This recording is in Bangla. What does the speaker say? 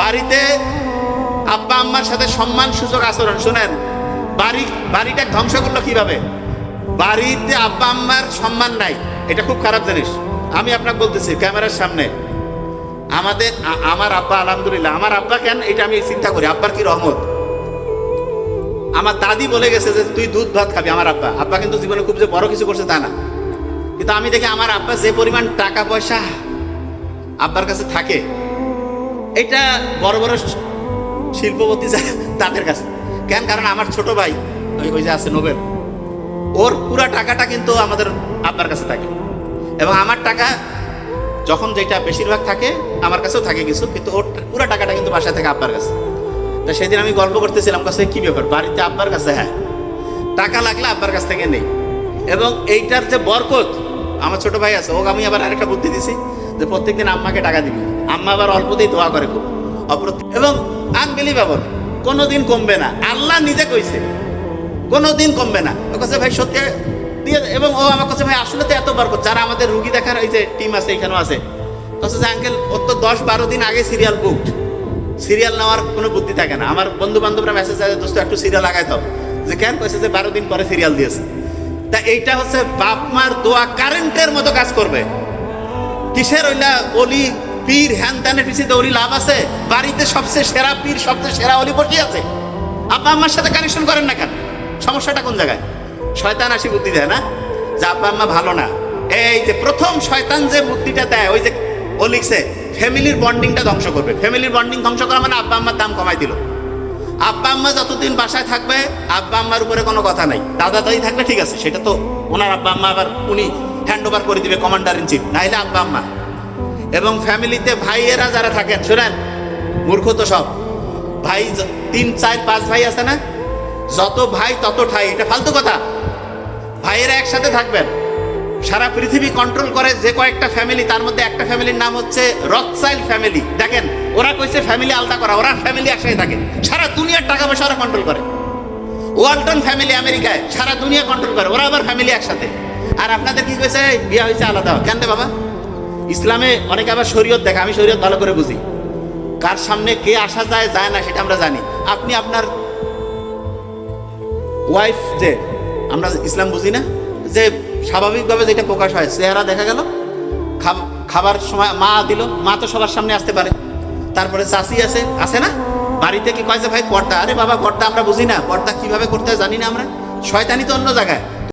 বাড়িতে আব্বা আম্মার সাথে সম্মান সূচক আচরণ শুনেন। বাড়িটা ধ্বংস করলো কিভাবে? বাড়িতে আব্বা আম্মার সম্মান নাই, এটা খুব খারাপ জিনিস। আমি আপনাকে বলতেছি ক্যামেরার সামনে, আমার আব্বা আলহামদুলিল্লাহ, আমার আব্বা কেন এটা আমি চিন্তা করি, আব্বার কি রহমত। আমার দাদি বলে গেছে যে তুই দুধ ভাত খাবি। আমার আব্বা কিন্তু জীবনে খুব যে বড় কিছু করছে তা না, কিন্তু আমি দেখি আমার আব্বা যে পরিমাণ টাকা পয়সা আব্বার কাছে থাকে, এটা বড় বড় শিল্পপতি তাদের কাছে কেন? কারণ আমার ছোট ভাই ওই যে আছে নোবেল, ওর পুরা টাকাটা কিন্তু আমাদের আব্বার কাছে থাকে, এবং আমার টাকা যখন যেটা বেশিরভাগ থাকে আমার কাছেও থাকে কিছু, কিন্তু ওর পুরা টাকাটা কিন্তু বাসায় থাকে আব্বার কাছে। তা সেদিন আমি গল্প করতেছিলাম, কাছে কি ব্যাপার, বাড়িতে আব্বার কাছে হ্যাঁ টাকা লাগলে আব্বার কাছ থেকে নেই। এবং এইটার যে বরকত, আমার ছোট ভাই আছে, ওকে আমি আবার আরেকটা বুদ্ধি দিছি যে প্রত্যেকদিন আম্মাকে টাকা দিবি। আম্মা আবার অল্পতেই দোয়া করে খুব এবং আনবিলিভেবল, কোনোদিন কমবে না। আল্লাহ নিজে কইছে কোনোদিন কমবে না। ও কাছে ভাই সত্যি দিয়ে, এবং ও আমার কাছে ভাই আসলে তো এত বরকত, যারা আমাদের রুগী দেখার এই যে টিম আছে এখানেও আছে, কাছে যে আঙ্কেল ওর তো 10-12 দিন আগে সিরিয়াল বুকড, সিরিয়াল নেওয়ার কোনো বুদ্ধি থাকে না। আমার বন্ধু বান্ধবরা মেসেজ আছে, দোস্ত একটু সিরিয়াল লাগাই দাও, যে কেন কইছে যে 12 দিন পরে সিরিয়াল দিয়েছে। তা এইটা হচ্ছে বাপ মার দোয়া কারেন্টের মতো কাজ করবে। কিসের ওইলা অলি পীর হ্যান ত্যানের পিছিয়ে ওলি লাভ আছে? বাড়িতে সবচেয়ে সেরা পীর, সবচেয়ে সেরা অলি বসে আছে, আব্বা আম্মার সাথে কানেকশন করেন না কেন? সমস্যাটা কোন জায়গায়? শয়তান আসি বুদ্ধি দেয় না যে আব্বা আম্মা ভালো না। এই যে প্রথম শয়তান যে বুদ্ধিটা দেয়, ওই যে ও লিখছে ফ্যামিলির বন্ডিংটা ধ্বংস করবে। ফ্যামিলির বন্ডিং ধ্বংস করা মানে আব্বা আম্মার দাম কমাই দিল। আব্বা আম্মা যতদিন বাসায় থাকবে আব্বা আম্মার উপরে কোনো কথা নাই। দাদা দাদি থাকলে ঠিক আছে, সেটা তো ওনার আব্বা আম্মা, আবার উনি হ্যান্ড ওভার করে দিবে কমান্ডার ইন চিফ, নাইলে আব্বা আম্মা। এবং ফ্যামিলিতে ভাইয়েরা যারা থাকেন, শোনেন মূর্খ তো সব ভাই, 3-4-5 ভাই আছে না, যত ভাই তত ঠাই, এটা ফালতু কথা। ভাইয়েরা একসাথে থাকবেন। সারা পৃথিবী কন্ট্রোল করে যে কয়েকটা ফ্যামিলি, তার মধ্যে একটা ফ্যামিলির নাম হচ্ছে রথচাইল্ড ফ্যামিলি। দেখেন ওরা কইছে ফ্যামিলি আলাদা করা, ওরা ফ্যামিলি একসাথে থাকে, সারা দুনিয়ার টাকা পয়সা ওরা কন্ট্রোল করে। ওয়ালটন ফ্যামিলি আমেরিকায় সারা দুনিয়া কন্ট্রোল করে, ওরা আবার ফ্যামিলি একসাথে। আর আপনাদের কি কইছে বিয়ে হয়েছে আলাদা, কেন রে বাবা? ইসলামে অনেকে আবার শরীয়ত দেখে, আমি শরীয়ত ভালো করে বুঝি, কার সামনে কে আসা যায় যায় না সেটা আমরা জানি। আপনি আপনার ওয়াইফ, যে আমরা ইসলাম বুঝি না, যে স্বাভাবিকভাবে যেটা প্রকাশ হয়, চেহারা দেখা গেল, খাবার সময় মা দিল, মা তো সবার সামনে আসতে পারে। তারপরে চাচি আছে না, বাড়িতে কি কয় যে ভাই পর্দা, আরে বাবা পর্দা আমরা বুঝি না, পর্দা কিভাবে করতে হয় জানি না আমরা, শয়তানি তো অন্য জায়গায়।